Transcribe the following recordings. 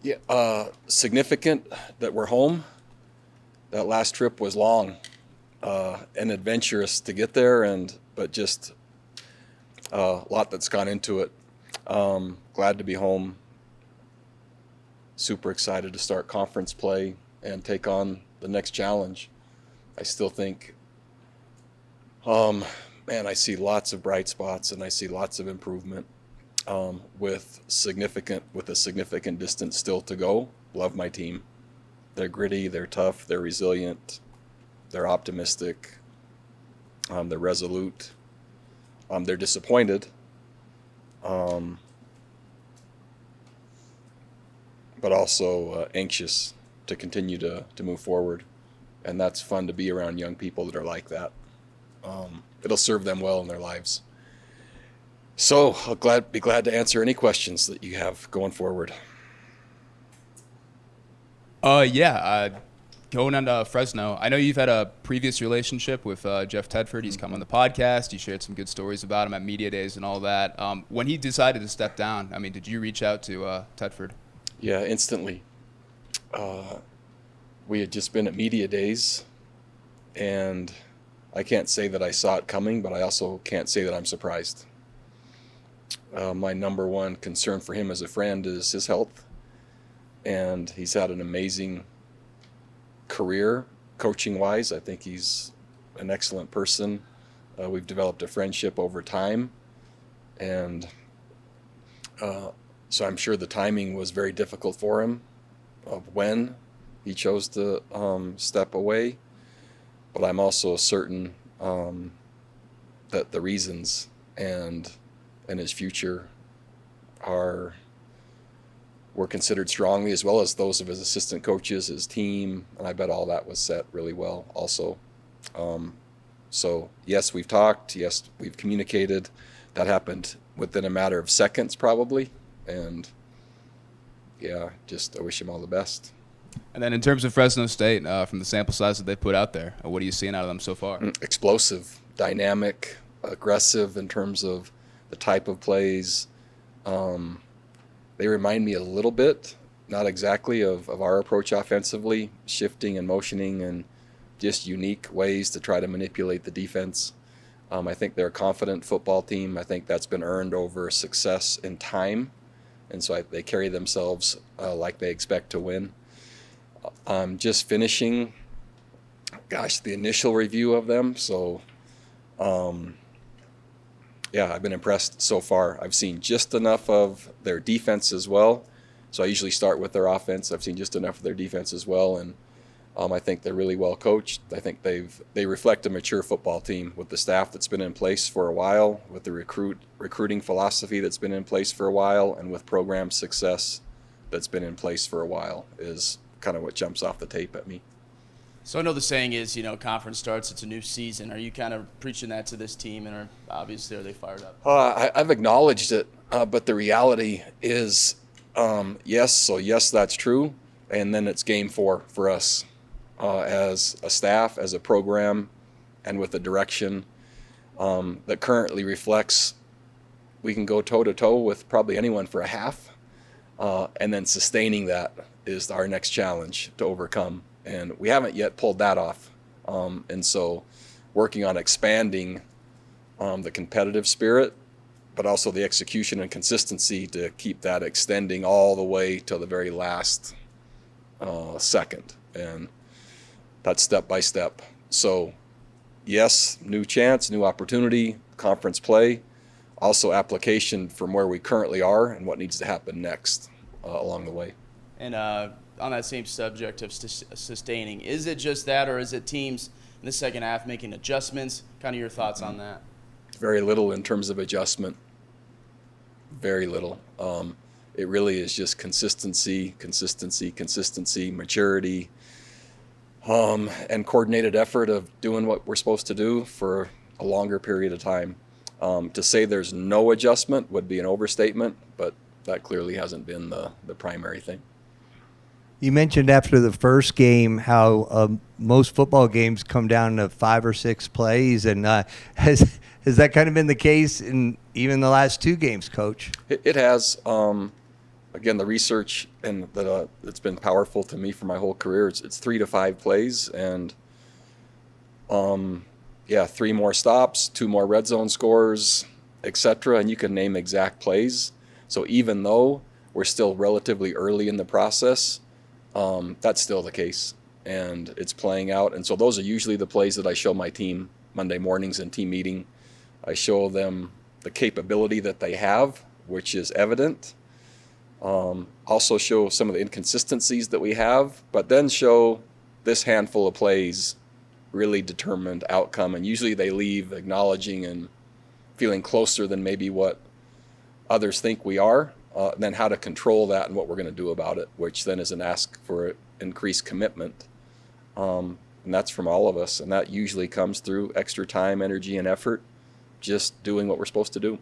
Yeah, significant that we're home. That last trip was long and adventurous to get there, but just a lot that's gone into it. Glad to be home. Super excited to start conference play and take on the next challenge. I still think, man, I see lots of bright spots and I see lots of improvement with a significant distance still to go. Love my team. They're gritty, they're tough, they're resilient, they're optimistic, they're resolute, they're disappointed, but also anxious to continue to move forward. And that's fun to be around young people that are like that. It'll serve them well in their lives. So I'll be glad to answer any questions that you have going forward. Going on to Fresno, I know you've had a previous relationship with Jeff Tedford. He's come on the podcast. You shared some good stories about him at media days and all that. When he decided to step down, did you reach out to Tedford? Yeah, instantly. We had just been at media days, and I can't say that I saw it coming, but I also can't say that I'm surprised. My number one concern for him as a friend is his health. And he's had an amazing career coaching-wise. I think he's an excellent person. We've developed a friendship over time. And so I'm sure the timing was very difficult for him of when he chose to step away. But I'm also certain that the reasons and his future were considered strongly, as well as those of his assistant coaches, his team, and I bet all that was set really well also. So yes, we've talked, yes, we've communicated. That happened within a matter of seconds probably, and yeah, I wish him all the best. And then in terms of Fresno State, from the sample size that they put out there, what are you seeing out of them so far? Explosive, dynamic, aggressive in terms of the type of plays. They remind me a little bit, not exactly, of our approach offensively, shifting and motioning and just unique ways to try to manipulate the defense. I think they're a confident football team. I think that's been earned over success in time, and so they carry themselves like they expect to win. I'm just finishing, the initial review of them, so yeah, I've been impressed so far. I've seen just enough of their defense as well. So I usually start with their offense. I've seen just enough of their defense as well, and I think they're really well coached. I think they reflect a mature football team with the staff that's been in place for a while, with the recruiting philosophy that's been in place for a while, and with program success that's been in place for a while is kind of what jumps off the tape at me. So I know the saying is, conference starts, it's a new season. Are you kind of preaching that to this team, and are they fired up? I've acknowledged it, but the reality is, yes, that's true. And then it's game 4 for us as a staff, as a program, and with a direction that currently reflects we can go toe-to-toe with probably anyone for a half, and then sustaining that is our next challenge to overcome. And we haven't yet pulled that off. And so working on expanding the competitive spirit, but also the execution and consistency to keep that extending all the way to the very last second. And that's step by step. So yes, new chance, new opportunity, conference play, also application from where we currently are and what needs to happen next along the way. And on that same subject of sustaining, is it just that, or is it teams in the second half making adjustments? Kind of your thoughts on that? Very little in terms of adjustment. Very little. It really is just consistency, maturity, and coordinated effort of doing what we're supposed to do for a longer period of time. To say there's no adjustment would be an overstatement, but that clearly hasn't been the primary thing. You mentioned after the first game how most football games come down to 5 or 6 plays, and has that kind of been the case in even the last 2 games, Coach? It has. again, the research and it's been powerful to me for my whole career. It's 3 to 5 plays, and 3 more stops, 2 more red zone scores, etc. And you can name exact plays. So even though we're still relatively early in the process, that's still the case, and it's playing out. And so those are usually the plays that I show my team Monday mornings in team meeting. I show them the capability that they have, which is evident. Also show some of the inconsistencies that we have, but then show this handful of plays really determined outcome. And usually they leave acknowledging and feeling closer than maybe what others think we are, then how to control that and what we're going to do about it, which then is an ask for increased commitment. And that's from all of us. And that usually comes through extra time, energy, and effort, just doing what we're supposed to do.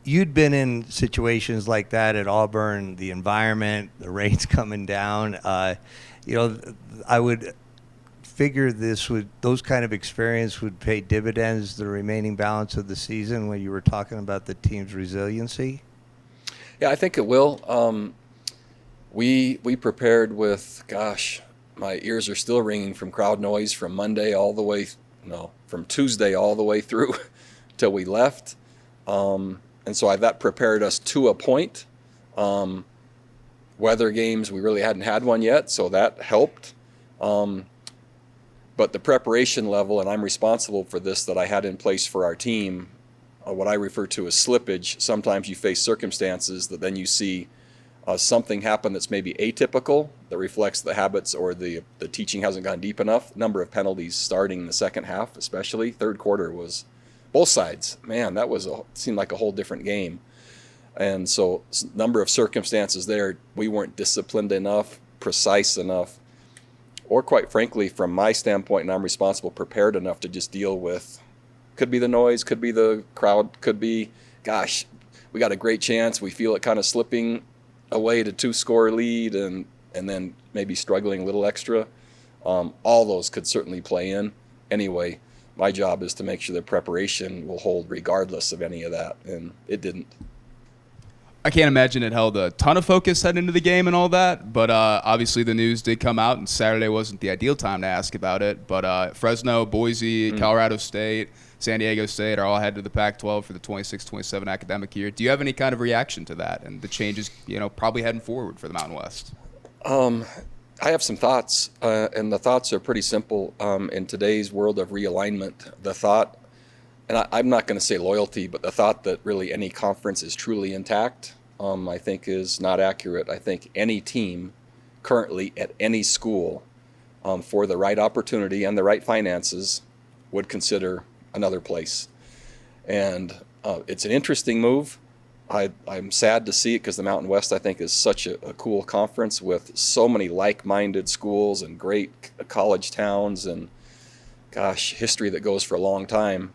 You'd been in situations like that at Auburn, the environment, the rain's coming down. I would figure those kind of experience would pay dividends the remaining balance of the season when you were talking about the team's resiliency. Yeah, I think it will. We prepared with, my ears are still ringing from crowd noise from from Tuesday all the way through till we left. And so that prepared us to a point. Weather games, we really hadn't had one yet, so that helped. But the preparation level, and I'm responsible for this, that I had in place for our team, what I refer to as slippage. Sometimes you face circumstances that then you see something happen that's maybe atypical, that reflects the habits or the teaching hasn't gone deep enough. Number of penalties starting in the second half, especially. Third quarter was both sides. Man, that seemed like a whole different game. And so number of circumstances there, we weren't disciplined enough, precise enough, or quite frankly, from my standpoint, and I'm responsible, prepared enough to just deal with, could be the noise, could be the crowd, could be, we got a great chance, we feel it kind of slipping away to 2-score lead, and then maybe struggling a little extra. All those could certainly play in. Anyway, my job is to make sure that preparation will hold regardless of any of that, and it didn't. I can't imagine it held a ton of focus heading into the game and all that, but obviously the news did come out, and Saturday wasn't the ideal time to ask about it. But Fresno, Boise, Colorado State, San Diego State are all headed to the Pac-12 for the 26-27 academic year. Do you have any kind of reaction to that and the changes, probably heading forward for the Mountain West? I have some thoughts, and the thoughts are pretty simple. In today's world of realignment, the thought, and I'm not going to say loyalty, but the thought that really any conference is truly intact, I think is not accurate. I think any team currently at any school, for the right opportunity and the right finances, would consider another place. And it's an interesting move. I'm sad to see it because the Mountain West, I think, is such a cool conference with so many like-minded schools and great college towns and, history that goes for a long time.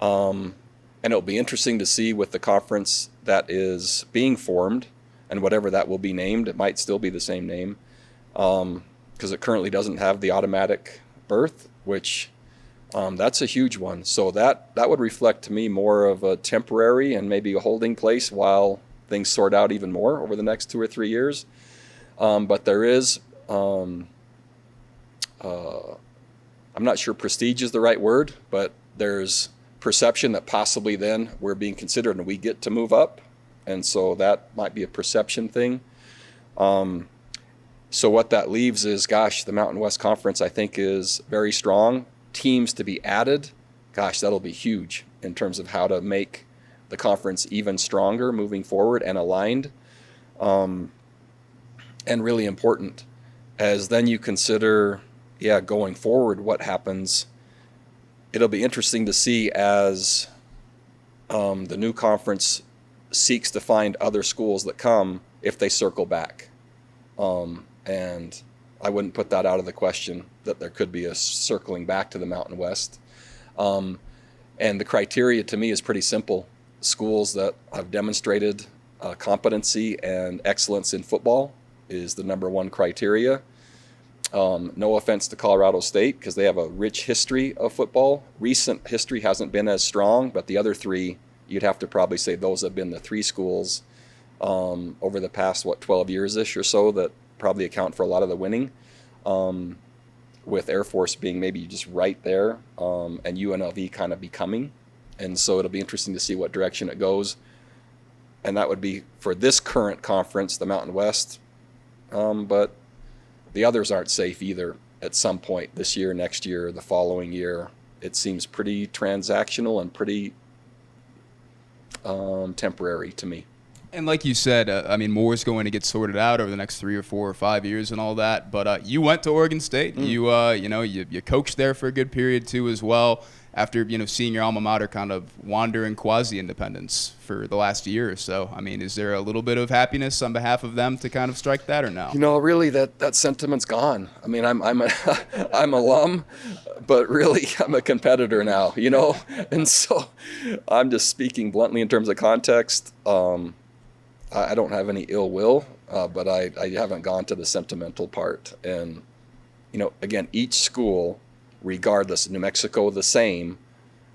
And it'll be interesting to see with the conference that is being formed, and whatever that will be named, it might still be the same name, because it currently doesn't have the automatic berth, which that's a huge one. So that would reflect to me more of a temporary and maybe a holding place while things sort out even more over the next 2 or 3 years. But there is, I'm not sure prestige is the right word, but there's perception that possibly then we're being considered and we get to move up. And so that might be a perception thing. So what that leaves is, the Mountain West Conference, I think, is very strong. Teams to be added, that'll be huge in terms of how to make the conference even stronger moving forward and aligned. And really important, as then you consider, going forward, what happens. It'll be interesting to see as the new conference seeks to find other schools that come if they circle back. And I wouldn't put that out of the question that there could be a circling back to the Mountain West. And the criteria to me is pretty simple. Schools that have demonstrated competency and excellence in football is the number one criteria. No offense to Colorado State, because they have a rich history of football. Recent history hasn't been as strong, but the other three, you'd have to probably say those have been the 3 schools over the past, 12 years-ish or so that probably account for a lot of the winning, with Air Force being maybe just right there, and UNLV kind of becoming. And so it'll be interesting to see what direction it goes. And that would be for this current conference, the Mountain West. But the others aren't safe either at some point this year, next year, the following year. It seems pretty transactional and pretty temporary to me. And like you said, I mean, more is going to get sorted out over the next 3 or 4 or 5 years and all that. But you went to Oregon State. You coached there for a good period too as well. After seeing your alma mater kind of wander in quasi-independence for the last year or so. I mean, is there a little bit of happiness on behalf of them to kind of strike that, or no? Really, that sentiment's gone. I mean, I'm I'm alum, but really I'm a competitor now. And so I'm just speaking bluntly in terms of context. I don't have any ill will, but I haven't gone to the sentimental part. And again, each school, regardless, New Mexico the same,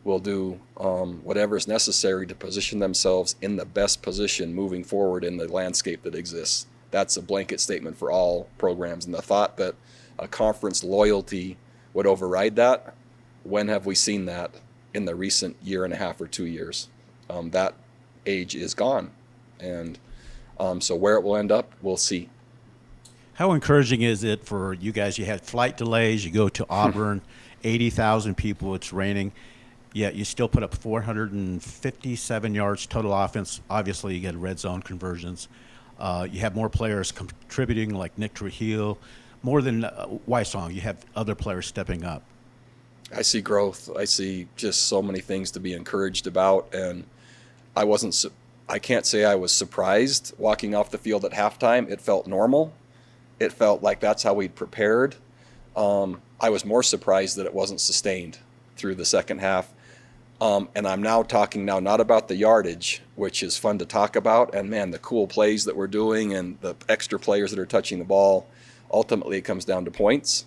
will do whatever is necessary to position themselves in the best position moving forward in the landscape that exists. That's a blanket statement for all programs. And the thought that a conference loyalty would override that, when have we seen that in the recent year and a half or 2 years? That age is gone. And so where it will end up, we'll see. How encouraging is it for you guys? You had flight delays. You go to Auburn, 80,000 people. It's raining. Yet you still put up 457 yards total offense. Obviously, you get red zone conversions. You have more players contributing, like Nick Trujillo. More than Wysong, you have other players stepping up. I see growth. I see just so many things to be encouraged about. And I can't say I was surprised walking off the field at halftime. It felt normal. It felt like that's how we'd prepared. I was more surprised that it wasn't sustained through the second half. And I'm now talking not about the yardage, which is fun to talk about, and man, the cool plays that we're doing and the extra players that are touching the ball. Ultimately, it comes down to points,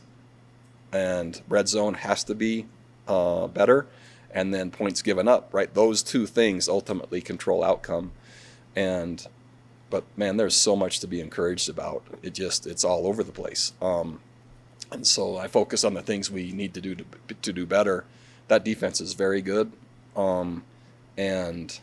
and red zone has to be better, and then points given up, right? Those two things ultimately control outcome. But man, there's so much to be encouraged about. It's all over the place. And so I focus on the things we need to do better. That defense is very good. It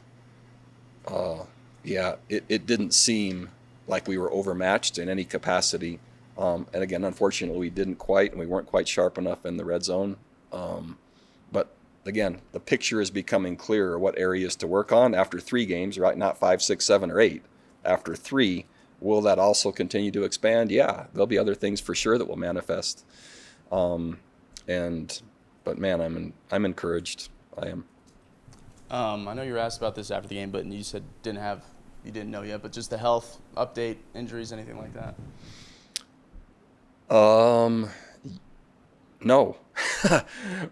didn't seem like we were overmatched in any capacity. And again, unfortunately, we weren't quite sharp enough in the red zone. But again, the picture is becoming clearer what areas to work on after 3 games, right? Not 5, 6, 7, or 8. After 3, will that also continue to expand? Yeah, there'll be other things for sure that will manifest. But man, I'm encouraged. I am. I know you were asked about this after the game, but you said you didn't know yet. But just the health update, injuries, anything like that? No.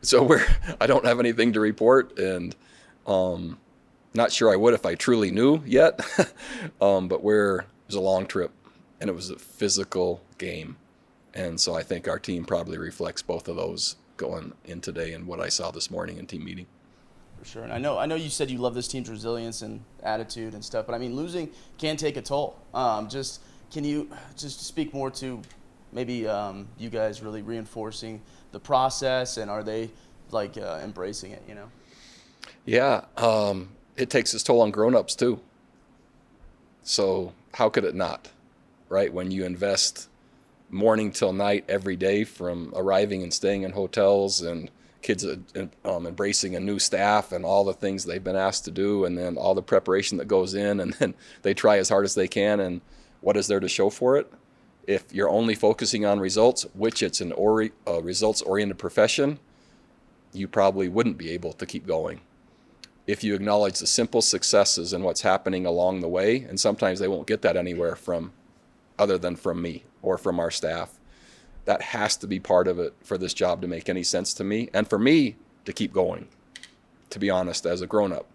So I don't have anything to report, and not sure I would if I truly knew yet. But it was a long trip, and it was a physical game, and so I think our team probably reflects both of those going in today and what I saw this morning in team meeting. For sure. And I know you said you love this team's resilience and attitude and stuff, but I mean, losing can take a toll. Can you just speak more to maybe you guys really reinforcing the process, and are they embracing it? Yeah, it takes its toll on grown-ups too. So how could it not, right? When you invest morning till night every day, from arriving and staying in hotels, and kids embracing a new staff and all the things they've been asked to do, and then all the preparation that goes in, and then they try as hard as they can, and what is there to show for it? If you're only focusing on results, which it's a results-oriented profession, you probably wouldn't be able to keep going. If you acknowledge the simple successes and what's happening along the way, and sometimes they won't get that anywhere other than from me or from our staff, that has to be part of it for this job to make any sense to me, and for me to keep going, to be honest, as a grown-up.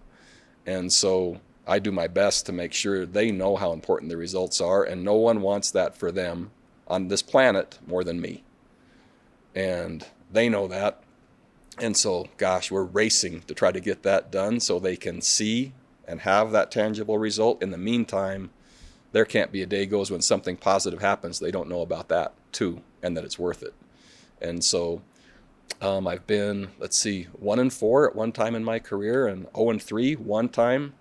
And so I do my best to make sure they know how important the results are, and no one wants that for them on this planet more than me. And they know that. And so, gosh, we're racing to try to get that done so they can see and have that tangible result. In the meantime, there can't be a day goes when something positive happens they don't know about that too, and that it's worth it. And so I've been, 1-4 at one time in my career, and 0-3 one time.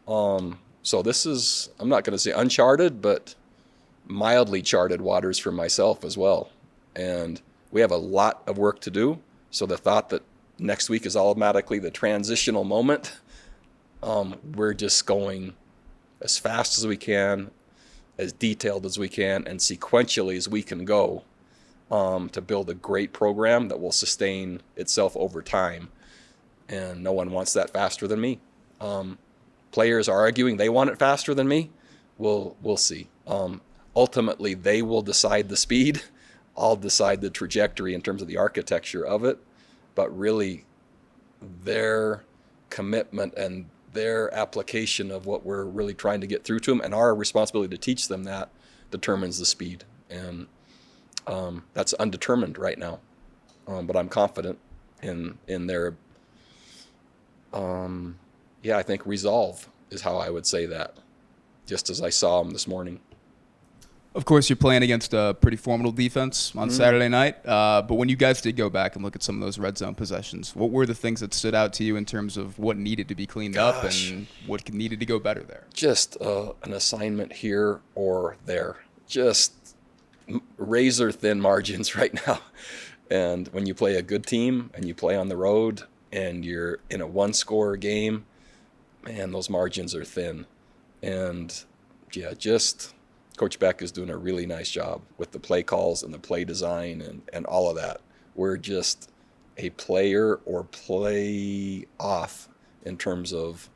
So this is, I'm not going to say uncharted, but mildly charted waters for myself as well. And we have a lot of work to do. So the thought that next week is automatically the transitional moment, we're just going as fast as we can, as detailed as we can, and sequentially as we can go, to build a great program that will sustain itself over time. And no one wants that faster than me. Players are arguing they want it faster than me. We'll see. Ultimately, they will decide the speed. I'll decide the trajectory in terms of the architecture of it. But really, their commitment and their application of what we're really trying to get through to them, and our responsibility to teach them that, determines the speed. And that's undetermined right now. But I'm confident in their, I think resolve is how I would say that, just as I saw them this morning. Of course, you're playing against a pretty formidable defense on Saturday night. But when you guys did go back and look at some of those red zone possessions, what were the things that stood out to you in terms of what needed to be cleaned up and what needed to go better there? Just an assignment here or there. Just razor thin margins right now. And when you play a good team and you play on the road and you're in a one-score game, man, those margins are thin. And just Coach Beck is doing a really nice job with the play calls and the play design and all of that. We're just a player or play off in terms of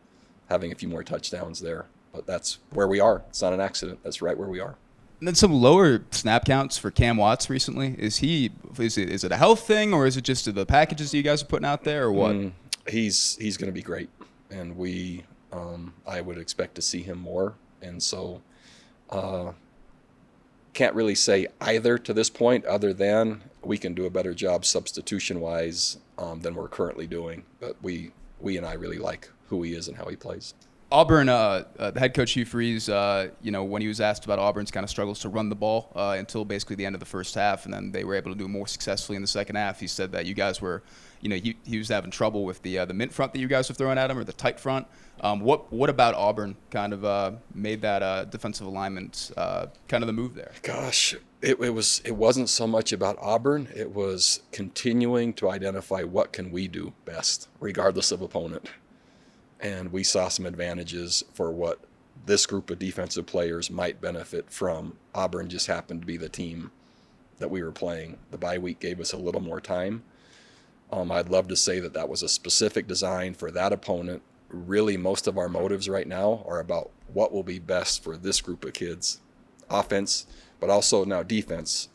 having a few more touchdowns there. But that's where we are. It's not an accident. That's right where we are. And then some lower snap counts for Cam Watts recently. Is it a health thing, or is it just the packages that you guys are putting out there, or what? He's going to be great, and I would expect to see him more. And so can't really say either to this point, other than we can do a better job substitution-wise than we're currently doing. But we and I really like who he is and how he plays. Auburn, the head coach Hugh Freeze, when he was asked about Auburn's kind of struggles to run the ball until basically the end of the first half, and then they were able to do more successfully in the second half. He said that you guys were, he was having trouble with the mint front that you guys were throwing at him, or the tight front. What about Auburn kind of made that defensive alignment kind of the move there? Gosh, it wasn't so much about Auburn. It was continuing to identify what can we do best, regardless of opponent. And we saw some advantages for what this group of defensive players might benefit from. Auburn just happened to be the team that we were playing. The bye week gave us a little more time. I'd love to say that was a specific design for that opponent. Really, most of our motives right now are about what will be best for this group of kids. Offense, but also now defense,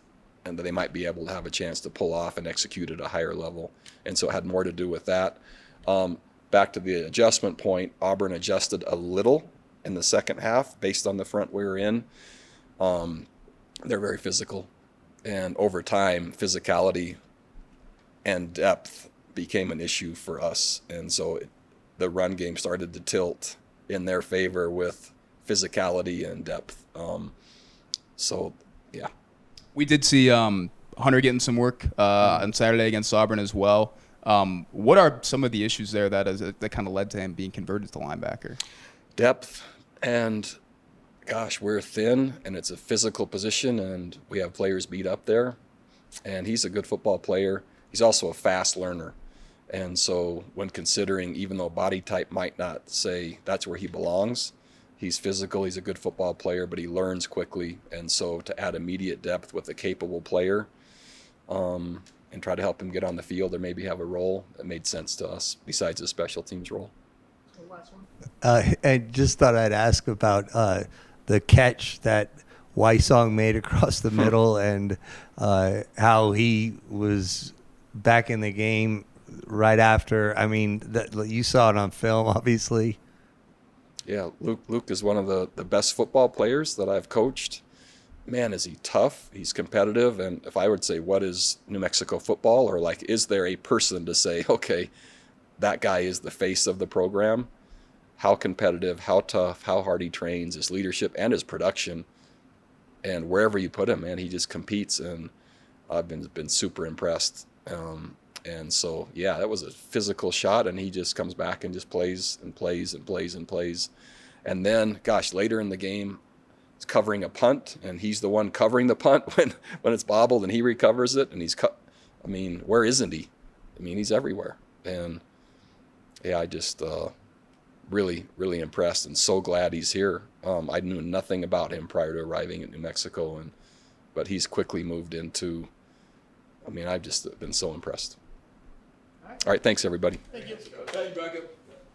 and that they might be able to have a chance to pull off and execute at a higher level. And so it had more to do with that. Back to the adjustment point, Auburn adjusted a little in the second half based on the front we were in. They're very physical, and over time, physicality and depth became an issue for us. And so the run game started to tilt in their favor with physicality and depth. We did see Hunter getting some work on Saturday against Auburn as well. What are some of the issues there that kind of led to him being converted to linebacker? Depth, and gosh, we're thin, and it's a physical position, and we have players beat up there. And he's a good football player. He's also a fast learner. And so when considering, even though body type might not say that's where he belongs, he's physical, he's a good football player, but he learns quickly. And so to add immediate depth with a capable player, and try to help him get on the field or maybe have a role that made sense to us besides his special teams role. I just thought I'd ask about the catch that Wysong made across the middle and how he was back in the game right after. I mean, you saw it on film, obviously. Yeah, Luke is one of the best football players that I've coached. Man, is he tough, he's competitive, and if I would say what is New Mexico football, or is there a person to say, okay, that guy is the face of the program, how competitive, how tough, how hard he trains, his leadership and his production. And wherever you put him, man, he just competes, and I've been super impressed. And so, yeah, that was a physical shot, and he just comes back and just plays and plays and plays and plays. And then, gosh, later in the game, he's covering a punt, and he's the one covering the punt when it's bobbled, and he recovers it, and I mean, where isn't he? I mean, he's everywhere. And, yeah, I just really, really impressed and so glad he's here. I knew nothing about him prior to arriving at New Mexico, but he's quickly moved into, I mean, I've just been so impressed. All right, thanks, everybody. Thank you. Thank you, Bronco.